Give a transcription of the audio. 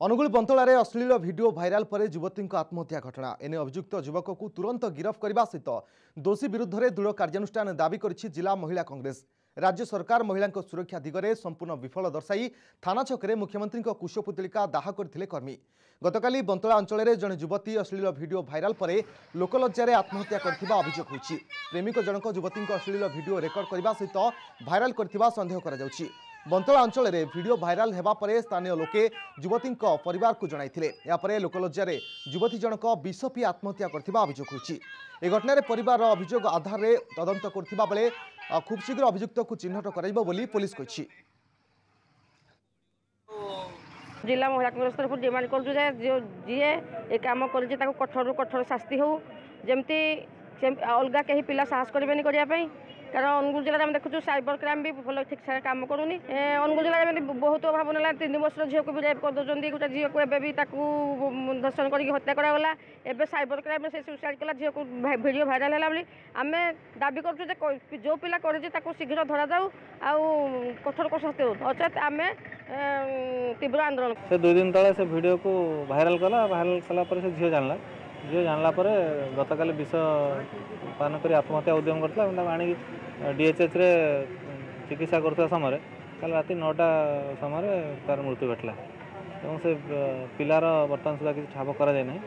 अनुगुल बंतलार अश्लील video viral पर युवती आत्महत्या घटना एने अभियुक्त युवक को तुरंत गिरफ्त करने सहित दोषी विरुद्ध में दृढ़ कार्यानुष्ठान दाबी करिछि जिला महिला कांग्रेस। राज्य सरकार महिला सुरक्षा दिगरे संपूर्ण विफल दर्शाई थाना छकरे मुख्यमंत्री कुशपुतलिका दाह करथिले कर्मी। गतकाली बंतला अंचल में जड़े युवती अश्लील भिडियो भाइराल पर लोकलज्जा आत्महत्या करथिबा अभियोग होइछि। प्रेमिक जनक युवती अश्लील भिडियो रेकर्ड करने सहित भाइराल करथिबा संदेह करा जाउछि। बंतला अंचल में भिडियो भाइराल हेबा परे स्थानीय लोके युवती परिवार को जणाइथिले। यापर लोकलज्जा युवती जनक विष पी आत्महत्या करथिबा अभियोग होइछि। ए घटना परिवार अभियोग आधार में तदंत करथिबा बेले खूब शीघ्र अभियुक्त को चिन्हट कराइबो बोली पुलिस कहिछि। जिला महिला कांग्रेस तरफ डिमांड कर जी ए कम कर कठोर कठोर शास्ति हो जमती अलग कहीं पिला साहस करेंगे करने कारण अनुगुल जिले में देखु साइबर क्राइम भी भल ठीक से कम करूनी। अनुगुल जिले में बहुत अभाव ना 3 वर्ष झील को भी रेप कर दौरान गोटे झील को दर्शन करके हत्या करागला। एवं साइबर क्राइम से सुसाइड कला झील को भिडियो भाइराल है आम दाबी करूँ जो पिला कर शीघ्र धरा जाऊ कठोर शास्ति हो अर्थात आम तीव्र आंदोलन। से 2 दिन तले से वीडियो को भाइराल कला सारा पर से झील जानला पर गतकाली विष पान कर आत्महत्या उद्यम करता आनी डीएचएच रे चिकित्सा करता समय कल राति 9टा समय तार मृत्यु घटला एवं से पिलार बर्तमान सुधा किसी ठाब करा जाए नहीं।